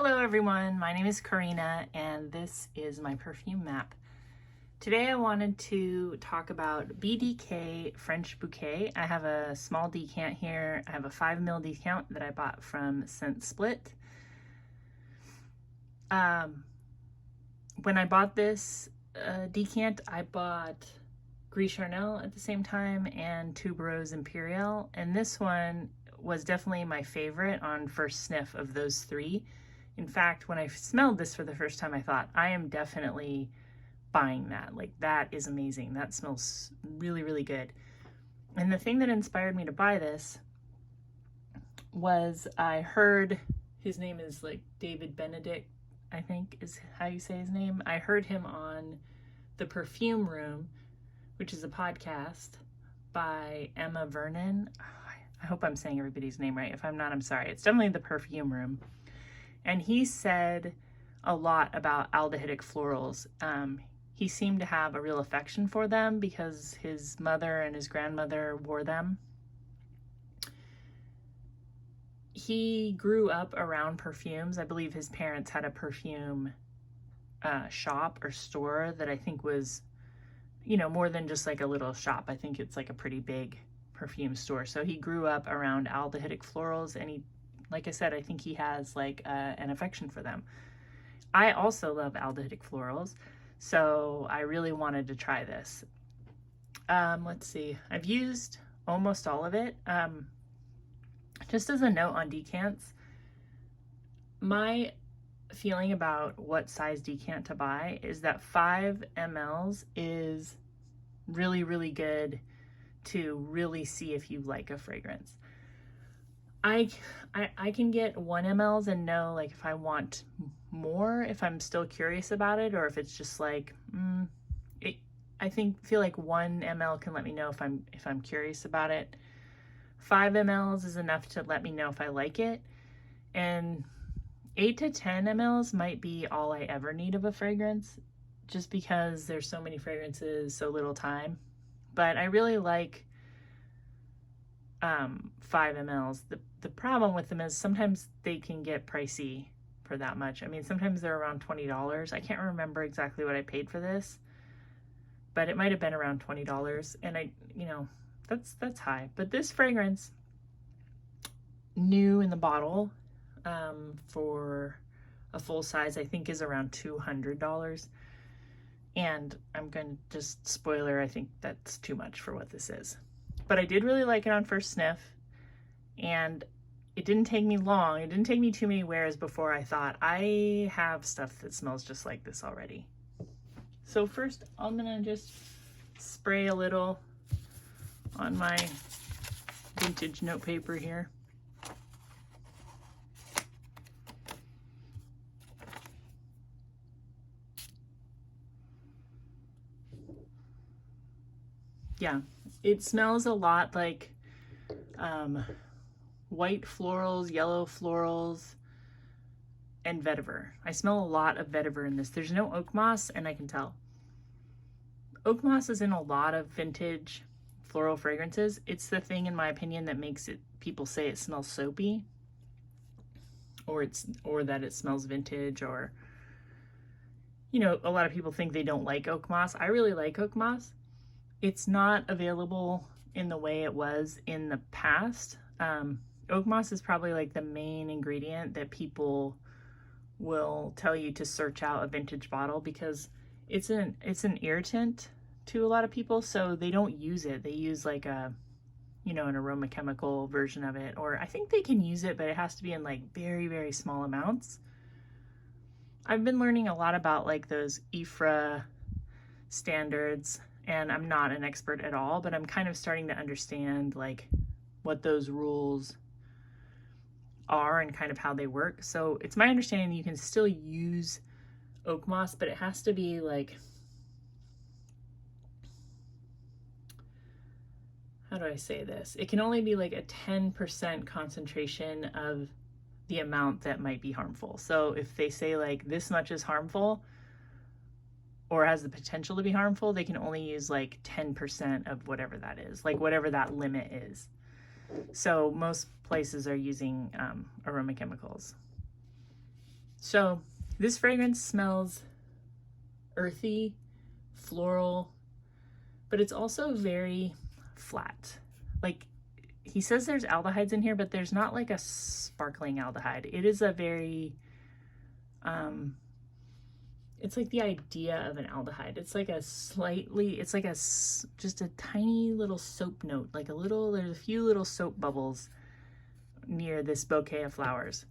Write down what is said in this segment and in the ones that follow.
Hello everyone, my name is Karina and this is my perfume map. Today I wanted to talk about BDK French Bouquet. I have a small decant here. I have a 5ml decant that I bought from Scent Split. When I bought this decant, I bought Gris Charnel at the same time and Tuberose Imperial, and this one was definitely my favorite on first sniff of those three. In fact, when I smelled this for the first time, I thought, I am definitely buying that. Like, that is amazing. That smells really, really good. And the thing that inspired me to buy this was I heard, his name is like David Benedict, I think is how you say his name. I heard him on The Perfume Room, which is a podcast by Emma Vernon. I hope I'm saying everybody's name right. If I'm not, I'm sorry. It's definitely The Perfume Room. And he said a lot about aldehydic florals. He seemed to have a real affection for them because his mother and his grandmother wore them. He grew up around perfumes. I believe his parents had a perfume shop or store that I think was, you know, more than just like a little shop. I think it's like a pretty big perfume store. So he grew up around aldehydic florals, and he, like I said, I think he has like an affection for them. I also love aldehydic florals, so I really wanted to try this. Let's see, I've used almost all of it. Just as a note on decants, my feeling about what size decant to buy is that 5 mLs is really, really good to really see if you like a fragrance. I can get 1 mLs and know like if I want more, if I'm still curious about it, or if it's just like, I feel like 1 ml can let me know if I'm curious about it. 5 mLs is enough to let me know if I like it, and 8 to 10 mLs might be all I ever need of a fragrance, just because there's so many fragrances, so little time. But I really like 5 mLs. The problem with them is sometimes they can get pricey for that much. I mean, sometimes they're around $20. I can't remember exactly what I paid for this, but it might have been around $20, and that's high. But this fragrance, new in the bottle, for a full size, I think is around $200. And I'm going to just spoiler, I think that's too much for what this is. But I did really like it on first sniff, and it didn't take me long. It didn't take me too many wears before I thought, I have stuff that smells just like this already. So first, I'm gonna just spray a little on my vintage note paper here. Yeah, it smells a lot like white florals, yellow florals, and vetiver. I smell a lot of vetiver in this. There's no oak moss, and I can tell. Oak moss is in a lot of vintage floral fragrances. It's the thing, in my opinion, that makes it, people say it smells soapy, or that it smells vintage, or, you know, a lot of people think they don't like oak moss. I really like oak moss. It's not available in the way it was in the past. Oak moss is probably like the main ingredient that people will tell you to search out a vintage bottle, because it's an irritant to a lot of people, so they don't use it. They use like a, you know, an aroma chemical version of it, or I think they can use it, but it has to be in like very, very small amounts. I've been learning a lot about like those IFRA standards, and I'm not an expert at all, but I'm kind of starting to understand like what those rules are and kind of how they work. So it's my understanding you can still use oak moss, but it has to be like, how do I say this? It can only be like a 10% concentration of the amount that might be harmful. So if they say like this much is harmful or has the potential to be harmful, they can only use like 10% of whatever that is, like whatever that limit is. So most places are using aroma chemicals. So this fragrance smells earthy, floral, but it's also very flat. Like, he says there's aldehydes in here, but there's not like a sparkling aldehyde. It is a very, it's like the idea of an aldehyde. It's like a slightly, it's like just a tiny little soap note, like a little, there's a few little soap bubbles near this bouquet of flowers.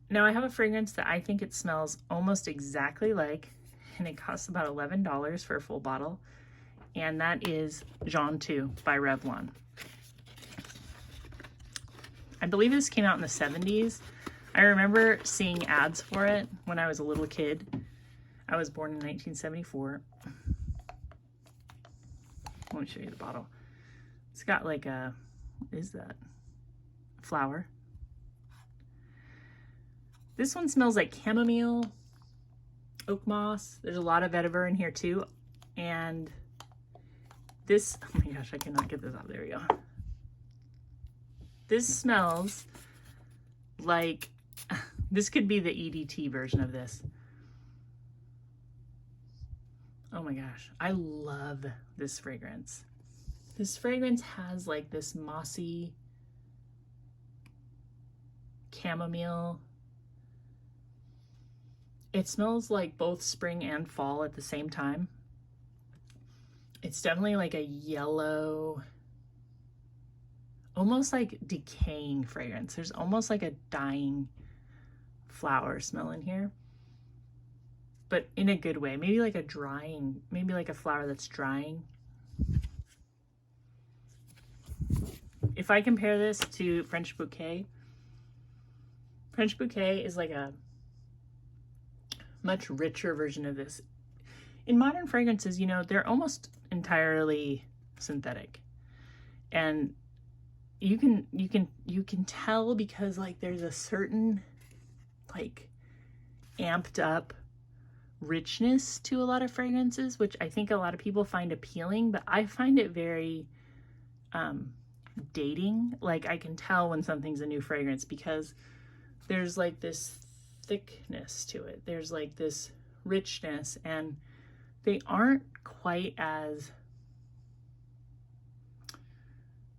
Now I have a fragrance that I think it smells almost exactly like, and it costs about $11 for a full bottle, and that is Jontue by Revlon. I believe this came out in the 70s. I remember seeing ads for it when I was a little kid. I was born in 1974. Let me show you the bottle. It's got like a, what is that? Flower. This one smells like chamomile, oak moss. There's a lot of vetiver in here too. And this, oh my gosh, I cannot get this out. There we go. This smells like, this could be the EDT version of this. Oh my gosh, I love this fragrance. This fragrance has like this mossy chamomile. It smells like both spring and fall at the same time. It's definitely like a yellow, almost like decaying fragrance. There's almost like a dying flower smell in here, but in a good way. Maybe like a drying, maybe like a flower that's drying. If I compare this to French Bouquet is like a much richer version of this. In modern fragrances, you know, they're almost entirely synthetic, and you can tell because like there's a certain like amped up richness to a lot of fragrances, which I think a lot of people find appealing, but I find it very dating. Like, I can tell when something's a new fragrance because there's like this thickness to it. There's like this richness, and they aren't quite as,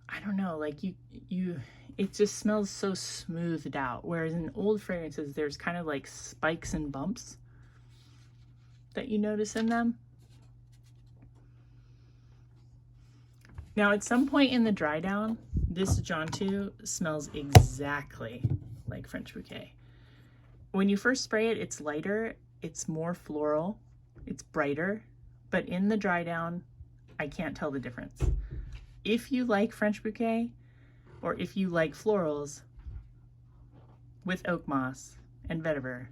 I don't know, like it just smells so smoothed out. Whereas in old fragrances, there's kind of like spikes and bumps that you notice in them. Now, at some point in the dry down, this Jontue smells exactly like French Bouquet. When you first spray it, it's lighter, it's more floral, it's brighter, but in the dry down, I can't tell the difference. If you like French Bouquet, or if you like florals with oak moss and vetiver,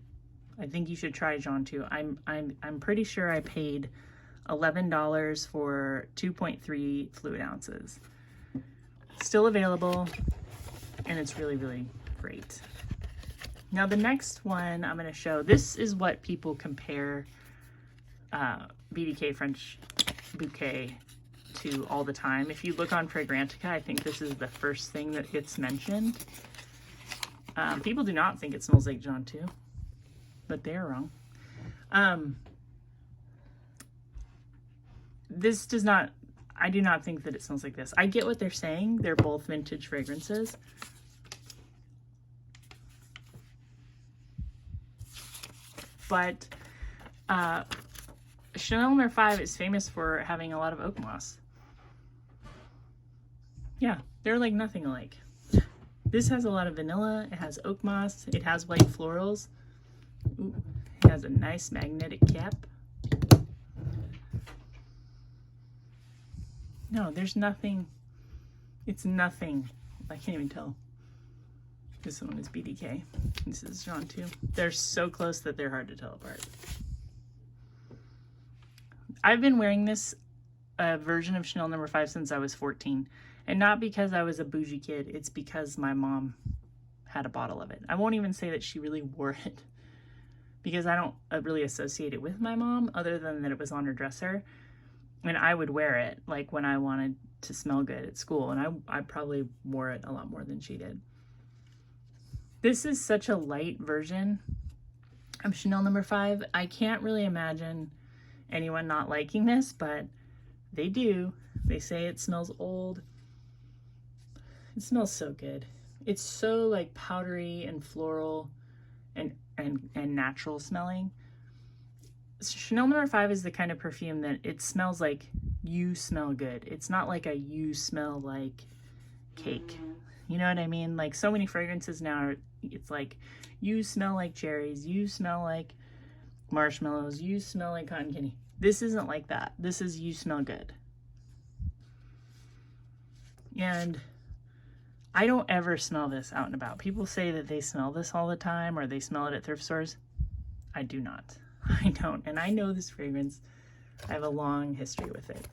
I think you should try Jontue. I'm pretty sure I paid $11 for 2.3 fluid ounces. Still available, and it's really, really great. Now the next one I'm going to show, this is what people compare BDK French Bouquet to all the time. If you look on Fragrantica, I think this is the first thing that gets mentioned. People do not think it smells like Jontue, but they're wrong. This does not, I do not think that it smells like this. I get what they're saying. They're both vintage fragrances. But Chanel No. 5 is famous for having a lot of oak moss. Yeah, they're like nothing alike. This has a lot of vanilla, it has oak moss, it has white florals. Ooh, it has a nice magnetic cap. No, there's nothing, it's nothing. I can't even tell. This one is BDK. This is Jontue. They're so close that they're hard to tell apart. I've been wearing this version of Chanel No. 5 since I was 14. And not because I was a bougie kid. It's because my mom had a bottle of it. I won't even say that she really wore it, because I don't really associate it with my mom other than that it was on her dresser. And I would wear it like when I wanted to smell good at school. And I probably wore it a lot more than she did. This is such a light version of Chanel No. 5. I can't really imagine anyone not liking this, but they do. They say it smells old. It smells so good. It's so like powdery and floral and natural smelling. Chanel No. 5 is the kind of perfume that it smells like you smell good. It's not like a you smell like cake. You know what I mean? Like so many fragrances now, it's like you smell like cherries, you smell like marshmallows, you smell like cotton candy. This isn't like that. This is you smell good. And I don't ever smell this out and about. People say that they smell this all the time or they smell it at thrift stores. I do not. I don't. And I know this fragrance. I have a long history with it.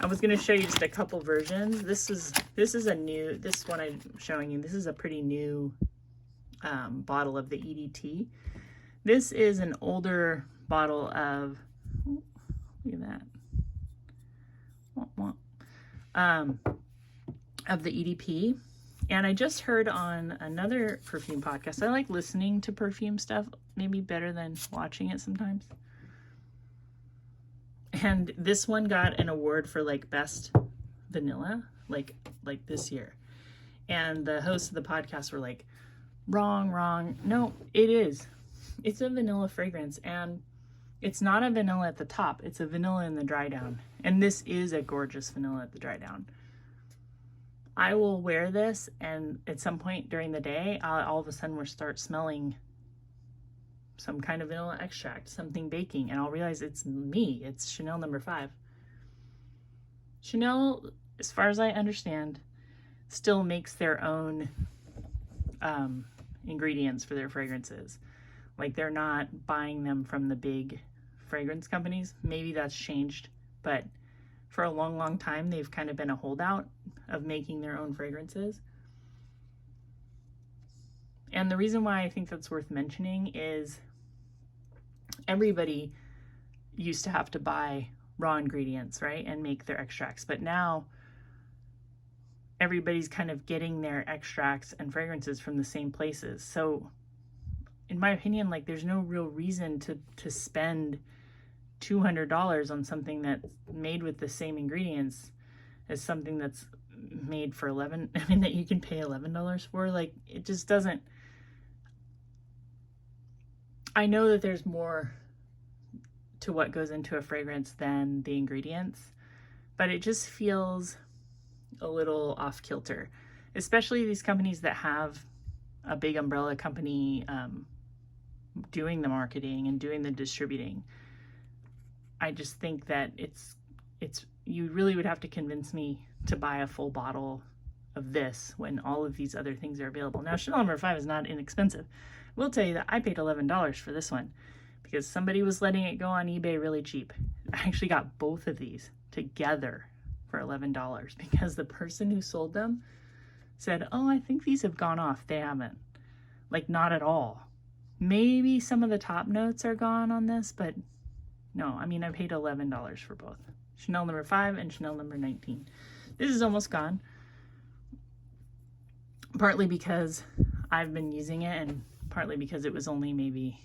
I was going to show you just a couple versions. This is a new, this one I'm showing you, this is a pretty new bottle of the EDT. This is an older bottle of, oh, look at that, of the EDP. And I just heard on another perfume podcast, I like listening to perfume stuff, maybe better than watching it sometimes. And this one got an award for like best vanilla, like this year. And the hosts of the podcast were like, wrong. No, it is. It's a vanilla fragrance, and it's not a vanilla at the top. It's a vanilla in the dry down. And this is a gorgeous vanilla at the dry down. I will wear this, and at some point during the day, all of a sudden we'll start smelling some kind of vanilla extract, something baking, and I'll realize it's me. It's Chanel No. 5. Chanel, as far as I understand, still makes their own ingredients for their fragrances. Like they're not buying them from the big fragrance companies. Maybe that's changed, but for a long time, they've kind of been a holdout of making their own fragrances. And the reason why I think that's worth mentioning is everybody used to have to buy raw ingredients, right, and make their extracts. But now everybody's kind of getting their extracts and fragrances from the same places. So in my opinion, like there's no real reason to spend $200 on something that's made with the same ingredients as something that's made for that you can pay $11 for. Like it just doesn't. I know that there's more to what goes into a fragrance than the ingredients, but it just feels a little off kilter, especially these companies that have a big umbrella company doing the marketing and doing the distributing. I just think that it's you really would have to convince me to buy a full bottle of this when all of these other things are available. Now, Chanel No. 5 is not inexpensive. I will tell you that I paid $11 for this one because somebody was letting it go on eBay really cheap. I actually got both of these together for $11 because the person who sold them said, oh, I think these have gone off. They haven't. Like, not at all. Maybe some of the top notes are gone on this, but no, I mean, I paid $11 for both. Chanel No. 5 and Chanel No. 19. This is almost gone. Partly because I've been using it and partly because it was only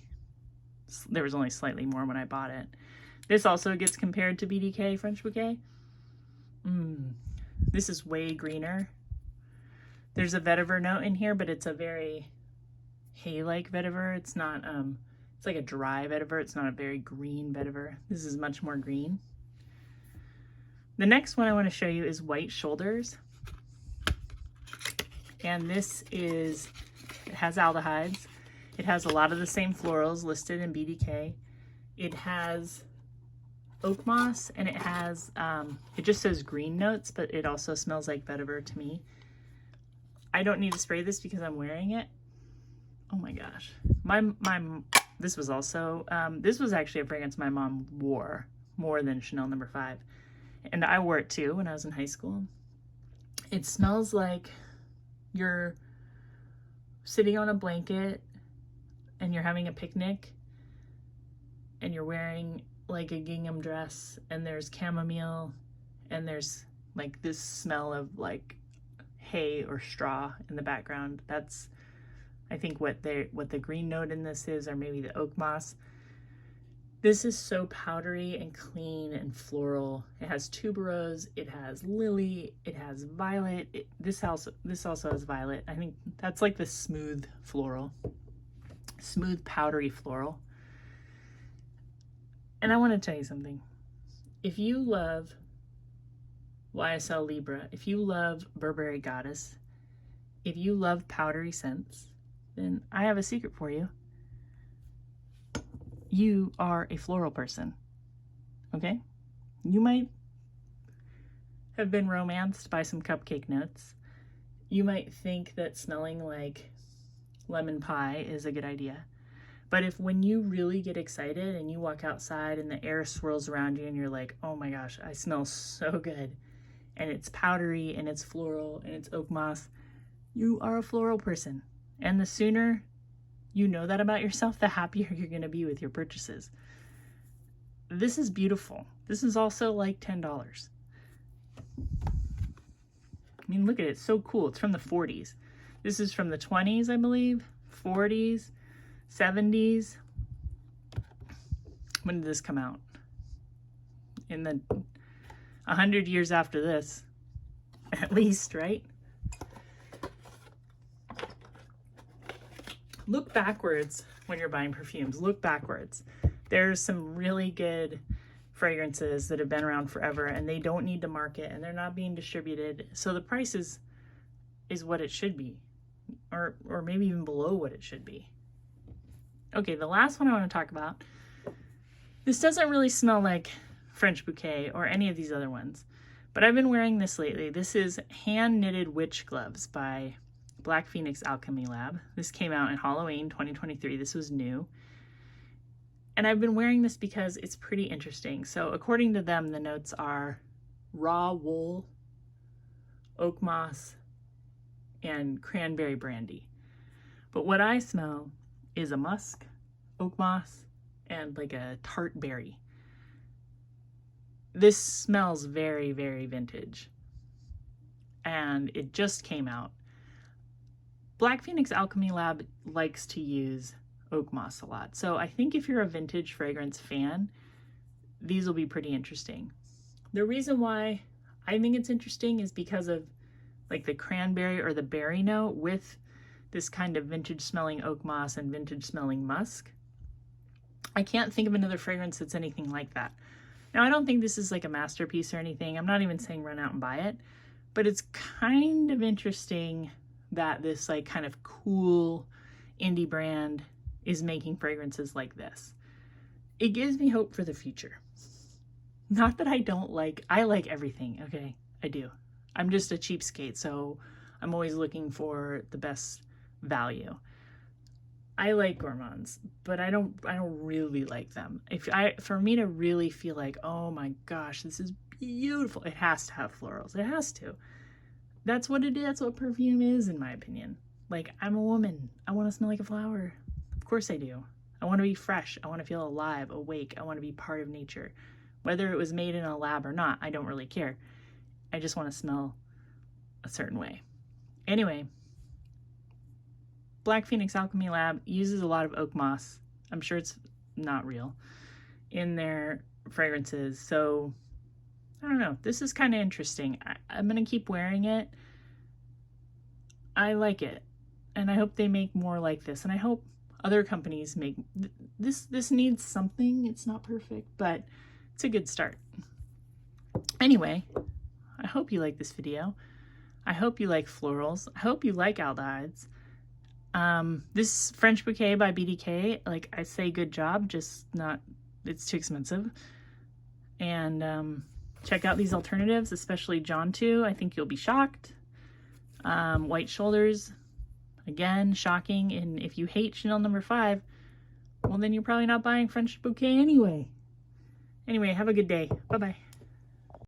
there was only slightly more when I bought it. This also gets compared to BDK French Bouquet. This is way greener. There's a vetiver note in here, but it's a very hay-like vetiver. It's not, it's like a dry vetiver. It's not a very green vetiver. This is much more green. The next one I want to show you is White Shoulders. And this it has aldehydes. It has a lot of the same florals listed in BDK. It has oak moss, and it has, it just says green notes, but it also smells like vetiver to me. I don't need to spray this because I'm wearing it. Oh my gosh. This was also, this was actually a fragrance my mom wore more than Chanel No. 5. And I wore it too when I was in high school. It smells like you're sitting on a blanket and you're having a picnic and you're wearing like a gingham dress and there's chamomile and there's like this smell of like hay or straw in the background. That's I think what the green note in this is, or maybe the oak moss. This is so powdery and clean and floral. It has tuberose, it has lily, it has violet. This also has violet. I think that's like the smooth floral, smooth powdery floral. And I want to tell you something. If you love YSL Libra, if you love Burberry Goddess, if you love powdery scents, then I have a secret for you. You are a floral person, okay? You might have been romanced by some cupcake notes. You might think that smelling like lemon pie is a good idea. But if when you really get excited and you walk outside and the air swirls around you and you're like, oh my gosh, I smell so good, and it's powdery and it's floral and it's oak moss, you are a floral person. And the sooner you know that about yourself, the happier you're going to be with your purchases. This is beautiful. This is also like $10. I mean, look at it. It's so cool. It's from the 40s. This is from the 20s, I believe. 40s, 70s. When did this come out? In the 100 years after this, at least, right? Look backwards when you're buying perfumes. Look backwards. There's some really good fragrances that have been around forever, and they don't need to market, and they're not being distributed. So the price is what it should be, or maybe even below what it should be. Okay, the last one I want to talk about. This doesn't really smell like French Bouquet or any of these other ones, but I've been wearing this lately. This is Hand Knitted Witch Gloves by Black Phoenix Alchemy Lab. This came out in Halloween 2023. This was new. And I've been wearing this because it's pretty interesting. So according to them, the notes are raw wool, oak moss, and cranberry brandy. But what I smell is a musk, oak moss, and like a tart berry. This smells very, very vintage. And it just came out. Black Phoenix Alchemy Lab likes to use oak moss a lot. So I think if you're a vintage fragrance fan, these will be pretty interesting. The reason why I think it's interesting is because of like the cranberry or the berry note with this kind of vintage smelling oak moss and vintage smelling musk. I can't think of another fragrance that's anything like that. Now, I don't think this is like a masterpiece or anything. I'm not even saying run out and buy it, but it's kind of interesting that this like kind of cool indie brand is making fragrances like this. It gives me hope for the future. Not that I like everything, okay? I do. I'm just a cheapskate, so I'm always looking for the best value. I like gourmands, but I don't really like them. For me to really feel like, oh my gosh, this is beautiful, it has to have florals. It has to. That's what it is. That's what perfume is, in my opinion. Like, I'm a woman. I want to smell like a flower. Of course I do. I want to be fresh. I want to feel alive, awake. I want to be part of nature. Whether it was made in a lab or not, I don't really care. I just want to smell a certain way. Anyway, Black Phoenix Alchemy Lab uses a lot of oak moss. I'm sure it's not real in their fragrances. So I don't know. This is kind of interesting. I'm going to keep wearing it. I like it. And I hope they make more like this. And I hope other companies make this. This needs something. It's not perfect, but it's a good start. Anyway, I hope you like this video. I hope you like florals. I hope you like aldehydes. This French Bouquet by BDK, like I say, good job, just not, it's too expensive. And check out these alternatives, especially Jontue. I think you'll be shocked. White Shoulders, again, shocking. And if you hate Chanel No. 5, well, then you're probably not buying French Bouquet anyway. Anyway, have a good day. Bye-bye.